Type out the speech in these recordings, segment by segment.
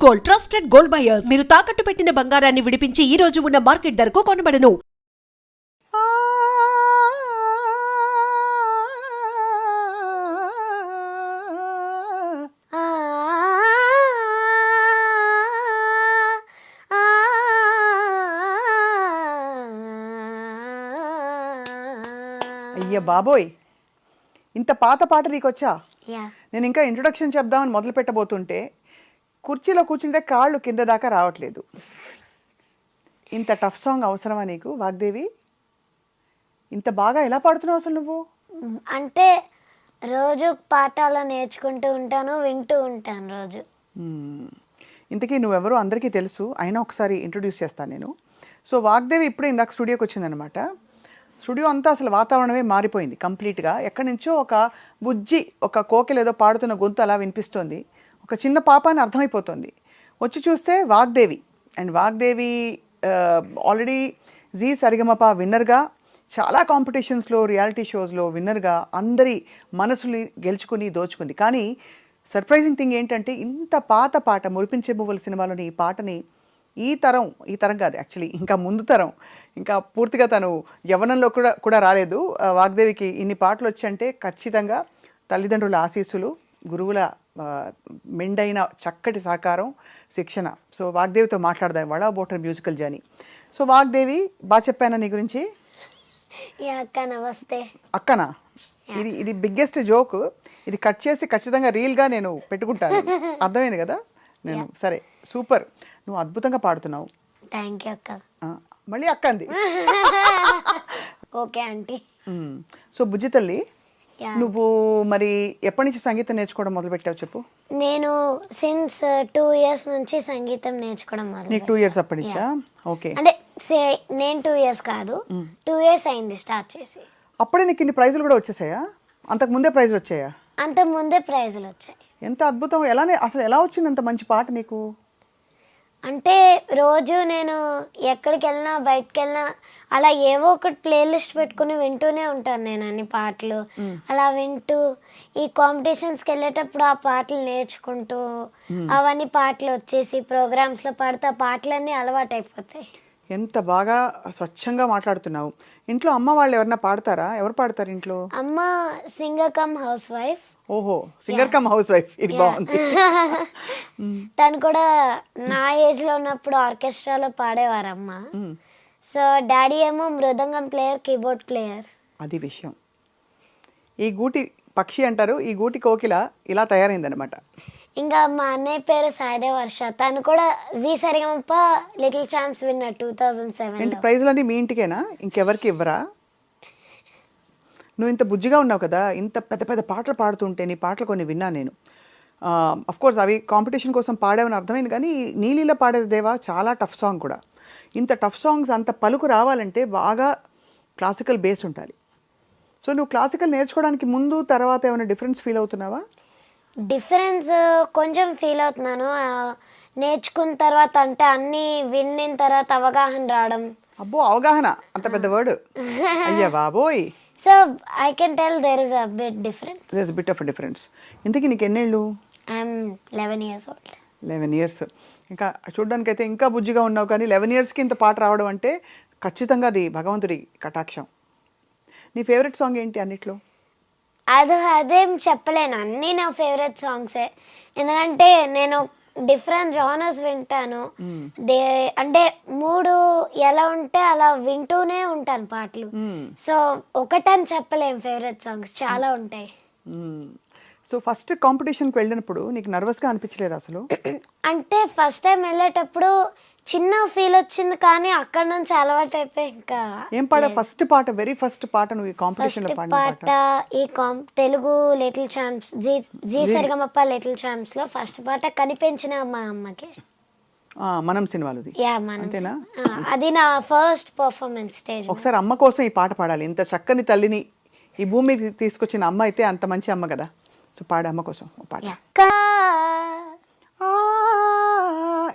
Gold, trusted gold buyers. మీరు తాకట్టు పెట్టిన బంగారాన్ని విడిపించి ఈ రోజు ఉన్న మార్కెట్ ధరకు కొనబడను. అయ్య బాబోయ్, ఇంత పాత పాట నీకొచ్చా? నేను ఇంకా ఇంట్రొడక్షన్ చెప్దామని మొదలు పెట్టబోతుంటే కుర్చీలో కూర్చుంటే కాళ్ళు కింద దాకా రావట్లేదు. ఇంత టఫ్ సాంగ్ అవసరమా నీకు వాగ్దేవి? ఇంత బాగా ఎలా పాడుతున్నావు అసలు నువ్వు? అంటే రోజు పాఠాలు నేర్చుకుంటూ ఉంటాను, వింటూ ఉంటాను రోజు. ఇంతకీ నువ్వెవరో అందరికీ తెలుసు, అయినా ఒకసారి ఇంట్రొడ్యూస్ చేస్తాను నేను. సో వాగ్దేవి ఇప్పుడే ఇందాక స్టూడియోకి వచ్చిందనమాట. స్టూడియో అంతా అసలు వాతావరణమే మారిపోయింది కంప్లీట్గా. ఎక్కడి నుంచో ఒక బుజ్జి, ఒక కోకిల ఏదో పాడుతున్న గొంతు అలా వినిపిస్తోంది. ఒక చిన్న పాప అని అర్థమైపోతుంది. వచ్చి చూస్తే వాగ్దేవి. అండ్ వాగ్దేవి ఆల్రెడీ జీ సరిగమప విన్నర్గా, చాలా కాంపిటీషన్స్లో, రియాలిటీ షోస్లో విన్నర్గా అందరి మనసుని గెలుచుకుని దోచుకుంది. కానీ సర్ప్రైజింగ్ థింగ్ ఏంటంటే ఇంత పాత పాట, మురిపించే పువ్వుల సినిమాలోని ఈ పాటని ఈ తరం కాదు యాక్చువల్లీ, ఇంకా ముందు తరం, ఇంకా పూర్తిగా తను యవ్వనంలో కూడా రాలేదు. వాగ్దేవికి ఇన్ని పాటలు వచ్చంటే ఖచ్చితంగా తల్లిదండ్రుల ఆశీస్సులు, గురువుల మెండైన చక్కటి సహకారం, శిక్షణ. సో వాగ్దేవితో మాట్లాడదాం ఇవాళ about her musical journey. So Vagdevi, బాగా చెప్పానా నీ గురించి? అక్క నమస్తే. అక్కనా? ఇది బిగ్గెస్ట్ జోక్. ఇది కట్ చేసి ఖచ్చితంగా రీల్గా నేను పెట్టుకుంటాను. అర్థమైంది కదా? నేను సరే, సూపర్, నువ్వు అద్భుతంగా పాడుతున్నావు. థ్యాంక్ యూ అక్క. మళ్ళీ అక్క అంది. Okay aunty. సో బుజ్జి తల్లి, నువ్వు మరి ఎప్పటి నుంచి సంగీతం నేర్చుకోవడం మొదలు పెట్టావు చెప్పు? నేను సిన్స్ 2 years నుంచి సంగీతం నేర్చుకోవడం మొదలు. నీకు 2 years అప్పటి నుంచా? ఓకే. అంటే నేను 2 years కాదు, 2 years అయింది స్టార్ట్ చేసి. అప్పుడే నీకు ఇన్ని ప్రైజులు కూడా వచ్చేసాయా? అంతకు ముందే ప్రైజులు వచ్చాయా? అంతకు ముందే ప్రైజులు వచ్చాయి. ఎంత అద్భుతం! అసలు ఎలా వచ్చింది అంత మంచి పాట నీకు? అంటే రోజు నేను ఎక్కడికి వెళ్ళినా, బయటకు వెళ్ళినా అలా ఏవో ఒకటి ప్లేలిస్ట్ పెట్టుకుని వింటూనే ఉంటాను నేను అన్ని పాటలు. అలా వింటూ ఈ కాంపిటీషన్స్కి వెళ్ళేటప్పుడు ఆ పాటలు నేర్చుకుంటూ అవన్నీ పాటలు వచ్చేసి ప్రోగ్రామ్స్లో పాడితే ఆ పాటలన్నీ అలవాటు అయిపోతాయి. ఎంత బాగా స్వచ్ఛంగా మాట్లాడుతున్నావు. ఇంట్లో అమ్మ వాళ్ళు ఎవరన్నా పాడతారా? ఎవరు పాడతారు ఇంట్లో? అమ్మ సింగర్ కమ్ హౌస్ వైఫ్. ఓహో, సింగర్ కమ్ హౌస్ వైఫ్, ఇది బాగుంది. తను కూడా నా ఏజ్ లో ఉన్నప్పుడు ఆర్కెస్ట్రాలో పాడేవారు అమ్మ. సో డాడీ ఏమో మృదంగం ప్లేయర్, కీబోర్డ్ ప్లేయర్. అది విషయం. ఈ గూటి పక్షి అంటారు, ఈ గూటి కోకిల ఇలా తయారైందనమాట. ఇంకా మా అన్నయ్య పేరు సాయిదేవ్ వర్ష. తను కూడా Zee Sa Re Ga Ma Pa little champs winner 2007. ప్రైజ్లన్నీ మీ ఇంటికేనా? ఇంకెవరికి ఇవ్వరా? నువ్వు ఇంత బుజ్జిగా ఉన్నావు కదా, ఇంత పెద్ద పెద్ద పాటలు పాడుతుంటే నీ పాటలు కొన్ని విన్నా నేను. కోర్స్ అవి కాంపిటీషన్ కోసం పాడావని అర్థమైంది, కానీ నీలీలో పాడేది దేవా చాలా టఫ్ సాంగ్ కూడా. ఇంత టఫ్ సాంగ్స్, అంత పలుకు రావాలంటే బాగా క్లాసికల్ బేస్ ఉండాలి. సో నువ్వు క్లాసికల్ నేర్చుకోవడానికి ముందు తర్వాత ఏమైనా డిఫరెన్స్ ఫీల్ అవుతున్నావా? డిఫరెన్స్ కొంచెం ఫీల్ అవుతున్నాను. నేర్చుకున్న తర్వాత అంటే అన్నీ విన్న తర్వాత అవగాహన రావడం. అబ్బో, అవగాహన అంత పెద్ద వర్డ్. అయ్యా బాబోయ్. So I can tell there is a bit difference. There is bit of difference. ఇంతకీ నీకు ఎన్నేళ్ళు? I'm 11 years old. 11 years. ఇంకా చూడడానికి అయితే ఇంకా బుజ్జిగా ఉన్నావు, కానీ 11 yearsకి ఇంత పాట రావడం అంటే ఖచ్చితంగా అది భగవంతుడి కటాక్షం. నీ ఫేవరెట్ సాంగ్ ఏంటి అన్నిట్లో? అదేం చెప్పలేను, అన్నీ నా ఫేవరెట్ సాంగ్సే. ఎందుకంటే నేను డిఫరెంట్ జానర్స్ వింటాను. అంటే మూడు ఎలా ఉంటే అలా వింటూనే ఉంటాను పాటలు. సో ఒకటని చెప్పలేం, ఫేవరెట్ సాంగ్స్ చాలా ఉంటాయి. సో ఫస్ట్ కాంపిటీషన్కి వెళ్ళినప్పుడు నీకు నర్వస్గా అనిపించలేదు అసలు? అంటే ఫస్ట్ టైం వెళ్ళేటప్పుడు చిన్న ఫీల్ వచ్చింది, కానీ అక్కడ నుంచి అలవాటు అయిపోయి ఇంకా. ఏం పాడా ఫస్ట్ పాట? వెరీ ఫస్ట్ పాట నువ్వు ఈ కాంపిటీషన్లో పాడిన పాట ఈ Telugu little champs, Zee Sa Re Ga Ma Pa little champs లో ఫస్ట్ పాట కనిపించిన మా అమ్మకి. మనం సినిమాలోది. అంతేనా? అది నా ఫస్ట్ పర్ఫార్మెన్స్ స్టేజ్. ఒకసారి అమ్మ కోసం ఈ పాట పాడాలి. ఇంత చక్కని తల్లిని ఈ భూమికి తీసుకొచ్చిన అమ్మ అయితే అంత మంచి అమ్మ కదా. సో పాడే అమ్మ కోసం పాట.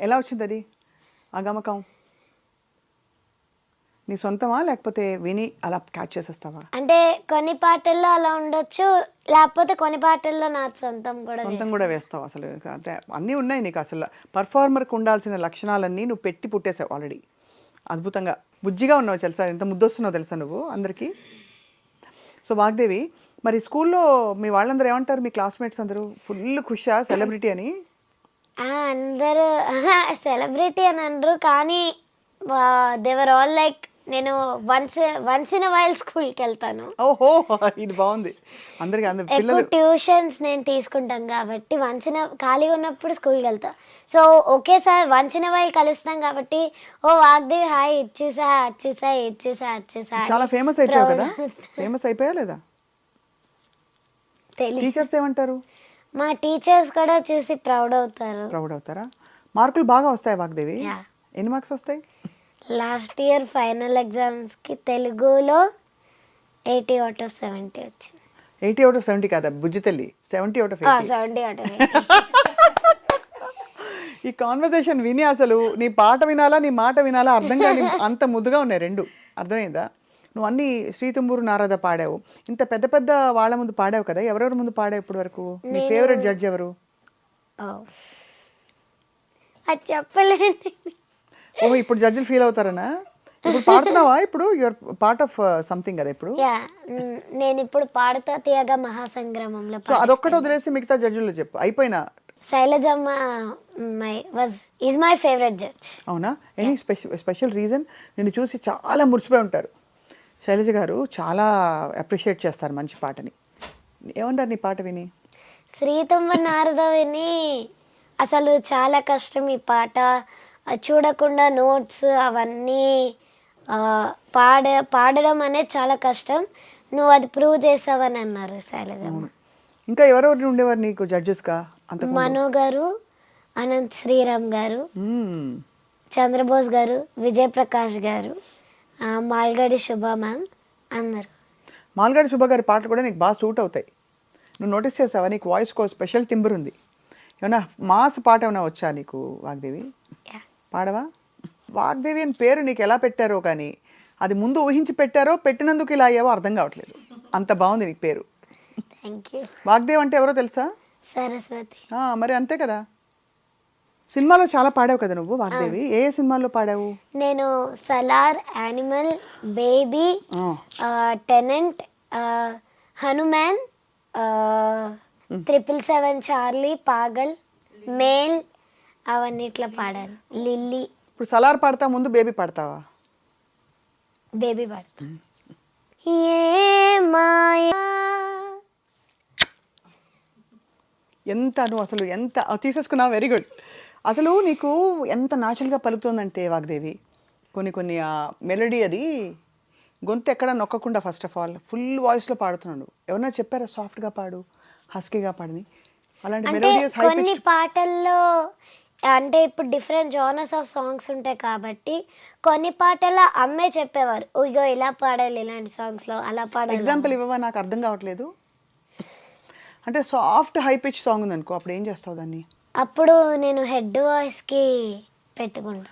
ఎలా వచ్చింది అది ఆ గమకం? నీ సొంతమా లేకపోతే విని అలా క్యాచ్ చేసేస్తావా? అంటే కొన్ని పాటల్లో అలా ఉండొచ్చు, లేకపోతే కొన్ని పాటల్లో నా సొంతం కూడా సొంతం కూడా వేస్తావు అసలు? అంటే అన్నీ ఉన్నాయి నీకు. అసలు పర్ఫార్మర్కి ఉండాల్సిన లక్షణాలన్నీ నువ్వు పెట్టి పుట్టేసావు ఆల్రెడీ. అద్భుతంగా బుజ్జిగా ఉన్నావు తెలుసా, ఎంత ముద్దొస్తున్నావు తెలుసా నువ్వు అందరికీ. సో వాగ్దేవి, మరి స్కూల్లో మీ వాళ్ళందరూ ఏమంటారు, మీ క్లాస్మేట్స్ అందరూ ఫుల్ ఖుషా సెలబ్రిటీ అని? అందరూ సెలబ్రిటీ అని అనరు, కానీ దేవర్ ఆల్ లైక్ నేను వన్స్ ఇన్ వైల్ స్కూల్కి వెళ్తాను. ఓహో, ఇది బాగుంది. అందరికి ఎక్కువ పిల్లలు ట్యూషన్స్ నేను తీసుకుంటాం కాబట్టి ఖాళీగా ఉన్నప్పుడు స్కూల్కి వెళ్తా. సో ఒకేసారి వన్స్ ఇన్ వైల్ కలుస్తాం కాబట్టి ఓ వాగ్దేవి హాయ్ ఇచ్చేసా అచ్చేసా ఇచ్చేసా అచ్చేసా చాలా ఫేమస్ అయిపోయావు కదా. ఫేమస్ అయిపోయా లేదా? తెలియదు. టీచర్స్ ఏమంటారు? మా టీచర్స్ కూడా చూసి ప్రౌడ్ అవుతారా? మార్కులు బాగా వస్తాయి వాగ్దేవి? Yeah. ఎన్ని మార్క్స్ వస్తాయి? లాస్ట్ ఇయర్ ఫైనల్ ఎగ్జామ్స్కి తెలుగులో 80 out of 70 వచ్చింది. 80 out of 70 కాదా బుజ్జి తల్లి, 70 out of 80. 70 out of 80. ఈ కాన్వర్సేషన్ విని అసలు నీ పాట వినాలా నీ మాట వినాలా అర్థం కాని అంత ముద్దుగా ఉన్నాయి రెండు. అర్థమైందా? నువ్వు అన్ని శ్రీతుంబూరు నారద పాడావు, ఇంత పెద్ద పెద్ద వాళ్ళ ముందు పాడావు కదా. ఎవరెవరి ముందు పాడావు ఇప్పటి వరకు? నీ ఫేవరెట్ జడ్జ్ ఎవరు? అది చెప్పలేండి. ఓహో, ఇప్పుడు జడ్జిలు ఫీల్ అవుతారనా? ఇప్పుడు పాడుతున్నావా? ఇప్పుడు యువర్ పార్ట్ ఆఫ్ సంథింగ్ కదా ఇప్పుడు. నేను ఇప్పుడు పాడుతా తీయగా మహాసంగ్రామంలో సో అదొక్కటి వదిలేసి మిగతా జడ్జిలు చెప్పు. అయిపోయినా Shailajamma is my favourite judge. అవునా? Any special reason? నిన్ను చూసి చాలా మురిసిపోయి ఉంటారు. శైలజ గారు చాలా అప్రిషియేట్ చేస్తారు మంచి పాటని. ఏమంటారు నీ పాట విని? శ్రీతుంబ నారద విని అసలు చాలా కష్టం ఈ పాట, చూడకుండా నోట్స్ అవన్నీ పాడడం అనేది చాలా కష్టం, నువ్వు అది ప్రూవ్ చేసావని అన్నారు శైలజమ్మ. ఇంకా ఎవరెవరు ఉండేవారు నీకు జడ్జెస్గా? అంత మను గారు, అనంత్ శ్రీరామ్ గారు, చంద్రబోస్ గారు, విజయప్రకాష్ గారు, మాల్గడి శుభ మ్యామ్ అందరు. మాల్గడి శుభ గారి పాటలు కూడా నీకు బాగా సూట్ అవుతాయి. నువ్వు నోటీస్ చేసావా? నీకు వాయిస్కో స్పెషల్ టింబర్ ఉంది. ఏమన్నా మాస్ పాట ఏమైనా వచ్చా నీకు వాగ్దేవి? పాడవా? వాగ్దేవి అని పేరు నీకు ఎలా పెట్టారో కానీ అది ముందు ఊహించి పెట్టారో పెట్టినందుకు ఇలా అయ్యావో అర్థం కావట్లేదు. అంత బాగుంది నీకు పేరు. Thank you. వాగ్దేవి అంటే ఎవరో తెలుసా? సరస్వతి. మరి అంతే కదా. సినిమాలో చాలా పాడావు కదా నువ్వు వాగ్దేవి. ఏ సినిమాల్లో పాడావు? నేను సలార్, యానిమల్, బేబీ, టెనెంట్, హనుమాన్, 777 చార్లీ, పాగల్, మేల్ అవన్నీ ఇట్లా పాడాను. లిల్లీ. ఇప్పుడు సలార్ పాడతా, ముందు బేబీ పాడతావా? బేబీ పాడతా. ఏ మాయా. ఎంత నువ్వు అసలు ఎంత తీసేసుకున్నావు. Very good. అసలు నీకు ఎంత న్యాచురల్గా పలుకుతుందంటే వాగ్దేవి, కొన్ని మెలడీ అది గొంతు ఎక్కడ నొక్కకుండా ఫస్ట్ ఆఫ్ ఆల్ ఫుల్ వాయిస్లో పాడుతున్నాను. ఎవరన్నా చెప్పారా సాఫ్ట్గా పాడు, హస్కీగా పాడని? అలాంటి మెలోడియస్ హై కొన్ని పాటల్లో అంటే ఇప్పుడు డిఫరెంట్ జానర్స్ ఆఫ్ సాంగ్స్ ఉంటాయి కాబట్టి కొన్ని పాటల్లో అమ్మే చెప్పేవారు, ఇగో ఇలా పాడాలి ఇలాంటి సాంగ్స్లో అలా పాడాలి. ఎగ్జాంపుల్ ఇవ్వవా? నాకు అర్థం కావట్లేదు. అంటే సాఫ్ట్ హై పిచ్ సాంగ్ ఉంది అనుకో, అప్పుడు ఏం చేస్తావు దాన్ని? అప్పుడు నేను హెడ్ వాయిస్కి పెట్టుకుంటా.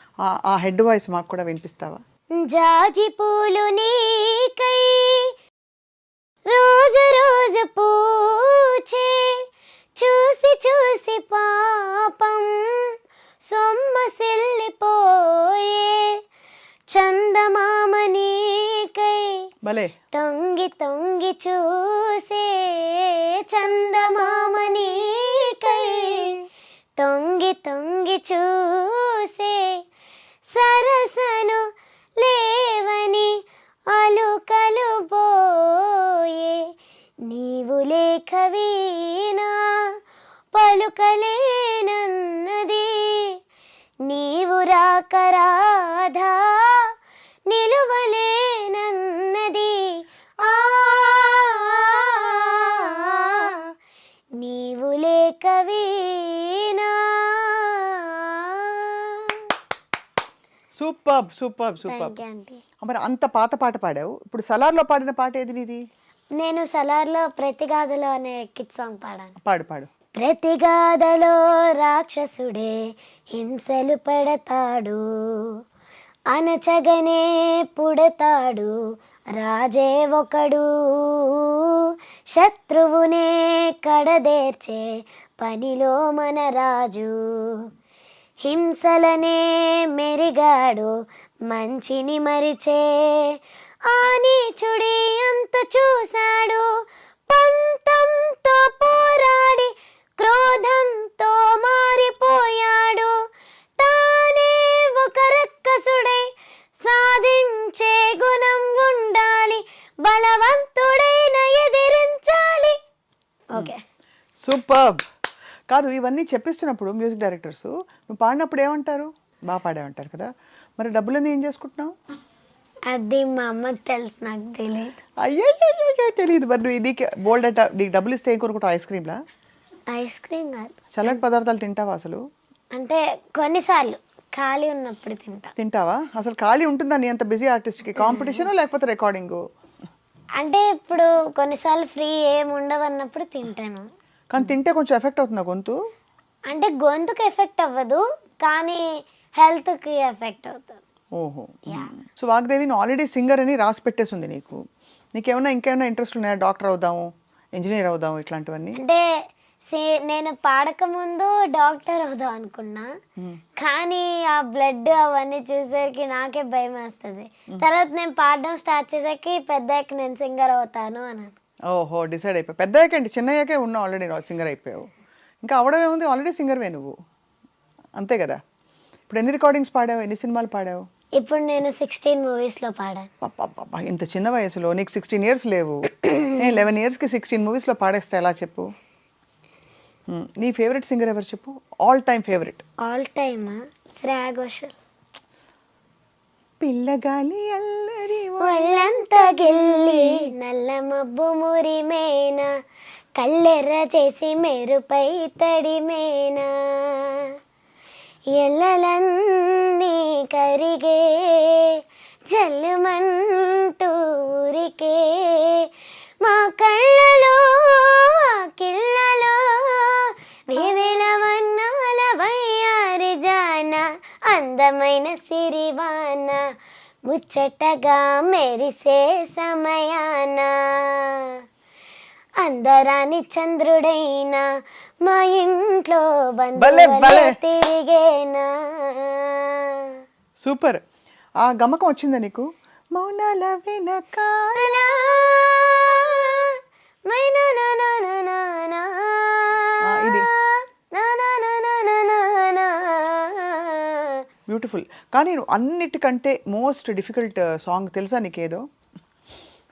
ఆ హెడ్ వాయిస్ మాకు కూడా వినిపిస్తావా? జాజి పూలు నీకై రోజు రోజు పూచే, చూసి చూసి పాపం సొమ్మసిల్లిపోయే, చందమామ నీకై భలే తొంగి తొంగి చూసే, చందమామ నీకై తొంగి తొంగి చూసే, సరసను లేవని అలుకలు పోయే, నీవు లేక వీణా పలుకలేనన్నది, నీవు రాక రాధా నిలువలేనన్నది, నీవు లేక వీణా. Super super super. మరి అంత పాత పాట పాడావు, ఇప్పుడు సలార్లో పాడిన పాట ఏది నీది? నేను సలార్లో ప్రతిగాథలో అనే కిడ్ సాంగ్ పాడాను. పాడు పాడు. ప్రతిగాథలో రాక్షసుడే హింసలు పెడతాడు, అనచగనే పుడతాడు రాజే ఒకడు, శత్రువునే కడదేర్చే పనిలో మన రాజు. హింసలనే మెరిగాడు మంచిని మరిచే, ఆ నీచుడి అంత చూశాడు పంతంతో పోరాడి క్రోధంతో మారిపోయాడు. తానే ఒక రక్కసుడై సాధించే గుణం ఉండాలి, బలవంతుడైన ఎదిరించాలి. Okay superb. కాదు, ఇవన్నీ చెప్పిస్తున్నప్పుడు మ్యూజిక్ డైరెక్టర్స్ నువ్వు పాడినప్పుడు ఏమంటారు? బాగా పాడేమంటారు కదా. మరి డబ్బులని ఏం చేసుకుంటున్నావు? అది మా అమ్మకి తెలుసు, నాకు తెలియదు. అయ్యో తెలియదు. మరి నువ్వు నీకు బోల్డ్ అట, నీకు డబ్బులు ఇస్తే ఏం కొనుక్కుంటావు? ఐస్ క్రీమ్లా? ఐస్ క్రీమ్ కాదు, చల్లటి పదార్థాలు తింటావా అసలు? అంటే కొన్నిసార్లు ఖాళీ ఉన్నప్పుడు తింటావా? అసలు ఖాళీ ఉంటుందా నీ అంత బిజీ ఆర్టిస్ట్కి? కాంపిటీషన్ లేకపోతే రికార్డింగ్? అంటే ఇప్పుడు కొన్నిసార్లు ఫ్రీ ఏమి ఉండవు అన్నప్పుడు తింటాను. కానీ తింటే కొంచెం ఎఫెక్ట్ అవుతుందా గొంతు? అంటే గొంతుకు ఎఫెక్ట్ అవ్వదు, కానీ హెల్త్కి ఎఫెక్ట్ అవుతుంది. ఓహో. సో వాగ్దేవి నువ్వు ఆల్రెడీ సింగర్ అని రాసి పెట్టేసింది నీకు. నీకేమైనా ఇంకేమైనా ఇంట్రెస్ట్ ఉన్నాయా? డాక్టర్ అవుదాము, ఇంజనీర్ అవుదాము, ఇట్లాంటివన్నీ? అంటే నేను పాడక ముందు డాక్టర్ అవుదాం అనుకున్నా, కానీ ఆ బ్లడ్ అవన్నీ చూసేసరికి నాకే భయం వేస్తుంది. తర్వాత నేను పాడడం స్టార్ట్ చేసాకి పెద్దకి నేను సింగర్ అవుతాను అని. ఓహో, డిసైడ్ అయిపోయావు. పెద్దయ్యాకేంటి, చిన్నయ్యాకే ఉన్నావు ఆల్రెడీ సింగర్ అయిపోయావు. ఇంకా అవడం ఏముంది, ఆల్రెడీ సింగర్వే నువ్వు, అంతే కదా. ఇప్పుడు ఎన్ని రికార్డింగ్స్ పాడావు, ఎన్ని సినిమాలు పాడావు? ఇప్పుడు నేను 16 మూవీస్లో పాడాను. ఇంత చిన్న వయసులో నీకు 16 years లేవు. నేను 11 yearsకి 16 మూవీస్లో పాడేస్తా ఎలా చెప్పు? నీ ఫేవరెట్ సింగర్ ఎవరు చెప్పు? All time favourite. All time Shreya Ghoshal. పిల్లగాలి అల్లరి ఒళ్ళంతా గిల్లి నల్ల మబ్బు మురిమేనా, కళ్ళెర్ర చేసి మెరుపై తడిమేనా, ఎల్లలన్నీ కరిగే జల్లుమంటూ ఊరికే, మా కళ్ళలో మా కిళ్ళలో వేవేల వన్నాల వయ్యారి జాన, అందమైన సిరివాన ముచ్చటగా మెరిసే సమయాన, అందరాని చంద్రుడైనా మా ఇంట్లో బంధువులు తిరిగేనా. సూపర్. ఆ గమకం వచ్చిందా నీకు? మౌనాల వెనకాల ఇది బ్యూటిఫుల్. కానీ అన్నిటికంటే మోస్ట్ డిఫికల్ట్ సాంగ్ తెలుసా నీకేదో?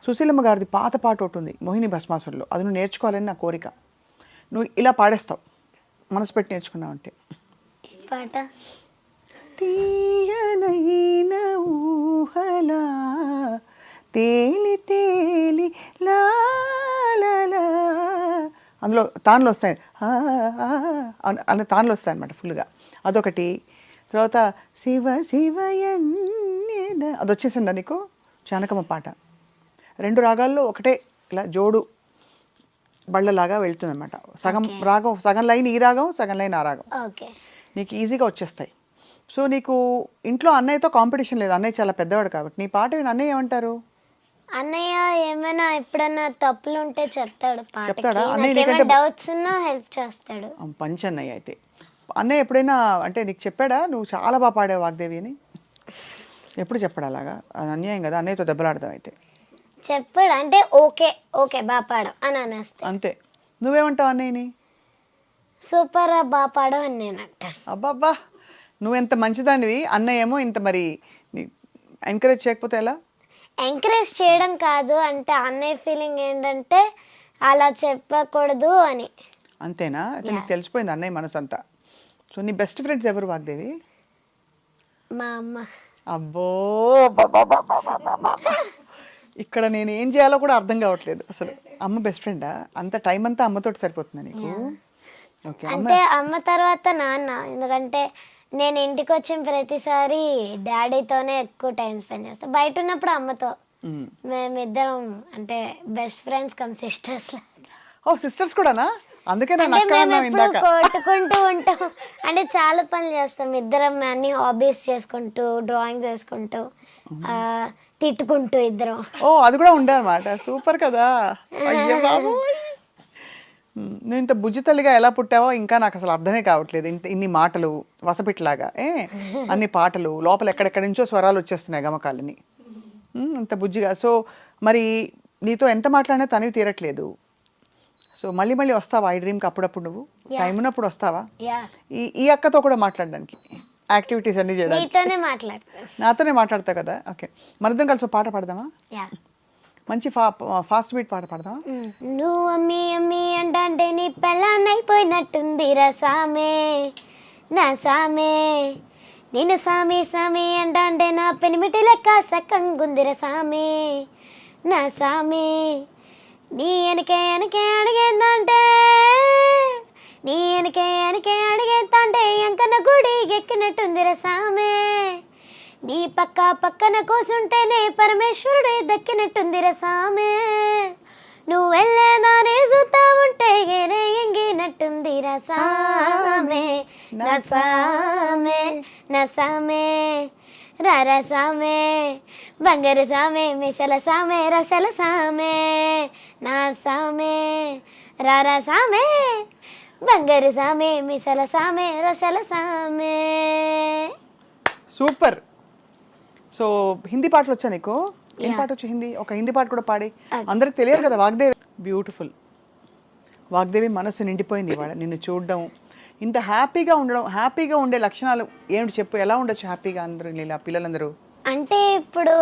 సుశీలమ్మ గారిది పాత పాట ఒకటి ఉంది, మోహిని భస్మాసురులో. అది నువ్వు నేర్చుకోవాలని నా కోరిక. నువ్వు ఇలా పాడేస్తావు, మనసు పెట్టి నేర్చుకున్నావు అంటే. పాట తీయనైన ఊహలా తేలి తేలి లా అందులో తాన్లు వస్తాయి, అన్న తాన్లు వస్తాయి అనమాట ఫుల్గా. అదొకటి. తర్వాత శివ శివయన్య అది వచ్చేసిందా నీకు? జానకమ్మ పాట 2 రాగాల్లో ఒకటే ఇలా జోడు బళ్ళలాగా వెళ్తుంది అనమాట. సగం రాగం, సగం లైన్ ఈ రాగం, సగం లైన్ ఆ రాగం. ఓకే, నీకు ఈజీగా వచ్చేస్తాయి. సో నీకు ఇంట్లో అన్నయ్యతో కాంపిటీషన్ లేదు, అన్నయ్య చాలా పెద్దవాడు కాబట్టి. నీ పాట విని అన్నయ్య ఏమంటారు? అన్నయ్య ఏమైనా ఎప్పుడన్నా తప్పులు ఉంటే చెప్తాడు, చెప్తాడా? పాటకి డౌట్స్ ఉన్నా హెల్ప్ చేస్తాడు. పంచ్ అన్నయ్య. అయితే అన్నయ్య ఎప్పుడైనా అంటే నీకు చెప్పాడా నువ్వు చాలా బాగా పాడావు వాగ్దేవి అని? ఎప్పుడు చెప్పాడు అలాగా? అది అన్యాయం కదా, అన్నయ్యతో దెబ్బలాడదాం. అయితే చెప్పాడు అంటే ఓకే ఓకే బాగా పాడవు అని అనేస్తా అంతే. నువ్వేమంటావు అన్నయ్యని? సూపర్ బాగా పాడవు అని నేను అంటాను. అబ్బాబ్బా, నువ్వెంత మంచిదానివి. అన్నయ్య ఏమో ఇంత మరి ఎంకరేజ్ చేయకపోతే ఎలా? ఎంకరేజ్ చేయడం కాదు, అంటే అన్నయ్య ఫీలింగ్ ఏంటంటే అలా చెప్పకూడదు అని. అంతేనా? అయితే నీకు తెలిసిపోయింది అన్నయ్య మనసు అంతా. సో నీ బెస్ట్ ఫ్రెండ్స్ ఎవరు వాగ్దేవి? మా అమ్మ. అబ్బో, ఇక్కడ నేను ఏం చేయాలో కూడా అర్థం కావట్లేదు అసలు. అమ్మ బెస్ట్ ఫ్రెండా? అంత టైం అంతా అమ్మతోటి సరిపోతుందా నీకు? ఓకే. అంటే అమ్మ తర్వాత నాన్న, ఎందుకంటే నేను ఇంటికి వచ్చిన ప్రతిసారి డాడీతోనే ఎక్కువ టైం స్పెండ్ చేస్తాను. బయట ఉన్నప్పుడు అమ్మతో. మేమిద్దరం అంటే బెస్ట్ ఫ్రెండ్స్ కమ్ సిస్టర్స్. ఓ సిస్టర్స్ కూడానా? అందుకే నేను అంటే అక్క మేము అన్నావు ఎప్పుడు ఇందాక. కొట్టుకుంటూ ఉంటాం. అంటే చాలా పనులు చేస్తాం ఇద్దరం, అన్ని హాబీస్ చేసుకుంటూ, డ్రాయింగ్ చేసుకుంటూ, ఆ, తిట్టుకుంటూ ఇద్దరం. ఓ అది కూడా ఉండదన్నమాట. సూపర్ కదా. అయ్యో బాబు, నువ్వు ఇంత బుజ్జి తల్లిగా ఎలా పుట్టావో ఇంకా నాకు అసలు అర్థమే కావట్లేదు. ఇన్ని మాటలు, వసపిట్లాగా అన్ని పాటలు, లోపల ఎక్కడెక్కడి నుంచో స్వరాలు వచ్చేస్తున్నాయి గమకాలని. అంత బుజ్జిగా. సో మరి నీతో ఎంత మాట్లాడినా తనివి తీరట్లేదు. సో మళ్ళీ మళ్ళీ వస్తావా ఈ డ్రీమ్కి అప్పుడప్పుడు? నువ్వు టైం ఉన్నప్పుడు వస్తావా యా, ఈ అక్కతో కూడా మాట్లాడడానికి, యాక్టివిటీస్ అన్ని చేయడానికి? నీతోనే మాట్లాడతాను. నాతోనే మాట్లాడతావు కదా. ఓకే, మరిద్దరం కలిసి ఒక పాట పాడదామా? యా. మంచి ఫాస్ట్ బీట్ పాట పాడదామా? నువ్వు అమ్మి అమ్మి అంటే నీ పెళ్ళాన్నైపోయినట్టుంది రసామే నా సామే. నేను సామి సామి అంటే నా పెనిమిటి లెక్క సక్కంగుంది రసామే నా సామే. నీ వెనకే వెనకే అడిగేందంటే, నీ వెనకే వెనకే అడిగేందంటే ఎంకన్న గుడి ఎక్కినట్టుంది రసామే. నీ పక్క పక్కన కూసుంటేనే పరమేశ్వరుడే దక్కినట్టుంది రసామే. నువ్వు వెళ్ళేదాన్ని చూస్తా ఉంటే గేరే ఎంగినట్టుంది రసామే నా సామే నా సామే. రసామే బంగారు సామే, మిసల సామే, రసల సామే నా సామే. రసామే బంగారు సామే, మిసల సామే, రసల సామే. సూపర్. సో హిందీ పాటలు వచ్చా నీకు? ఏం పాట వచ్చు హిందీ? ఒక హిందీ పాట కూడా పాడి. అందరికి తెలియదు కదా వాగ్దేవి. బ్యూటిఫుల్. వాగ్దేవి మనసు నిండిపోయింది ఇవాళ నిన్ను చూడడం, ఇంత హ్యాపీగా ఉండడం. హ్యాపీగా ఉండే లక్షణాలు ఏమిటి చెప్పు? ఎలా ఉండొచ్చు హ్యాపీగా అందరూ ఇలా పిల్లలందరూ? అంటే ఇప్పుడు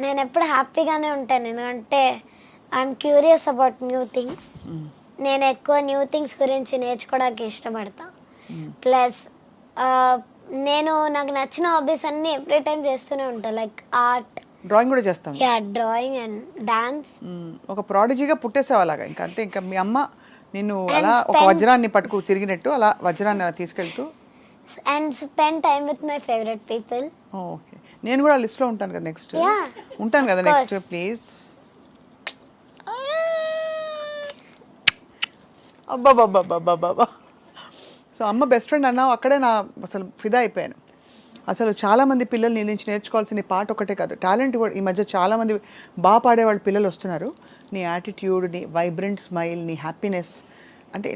నేను ఎప్పుడు హ్యాపీగానే ఉంటాను, ఎందుకంటే I'm curious about new things. నేను ఎక్కువ న్యూ థింగ్స్ గురించి నేర్చుకోవడానికి ఇష్టపడతా. ప్లస్ నాకు నచ్చిన హాబీస్ అన్ని ఎవ్రీ టైం చేస్తూనే ఉంటాను. లైక్ ఆర్ట్, డ్రాయింగ్ కూడా చేస్తాం. Yeah, drawing and dance. ఒక ప్రాడిజీగా పుట్టేసావు అలాగా. ఇంకా అంతే. ఇంకా మీ అమ్మ నిన్ను అలా ఒక వజ్రాన్ని పట్టుకు తిరిగినట్టు అలా వజ్రాన్ని అలా తీసుకెళ్తూ. And spend time with my favourite people. Okay, నేను కూడా లిస్ట్లో ఉంటాను కదా నెక్స్ట్. Yeah, ఉంటాను కదా of course. నెక్స్ట్. ప్లీజ్. అబ్బాబ్బాబ్బాబ్బాబ్బా. సో అమ్మ బెస్ట్ ఫ్రెండ్ అన్నావు, అక్కడే నా అసలు ఫిదా అయిపోయాను. అసలు చాలామంది పిల్లలు నీ నుంచి నేర్చుకోవాల్సిన పాట ఒకటే కాదు, టాలెంట్ కూడా. ఈ మధ్య చాలామంది బాగా పాడేవాళ్ళు పిల్లలు వస్తున్నారు. నీ యాటిట్యూడ్, నీ వైబ్రెంట్ స్మైల్, నీ హ్యాపీనెస్, అంటే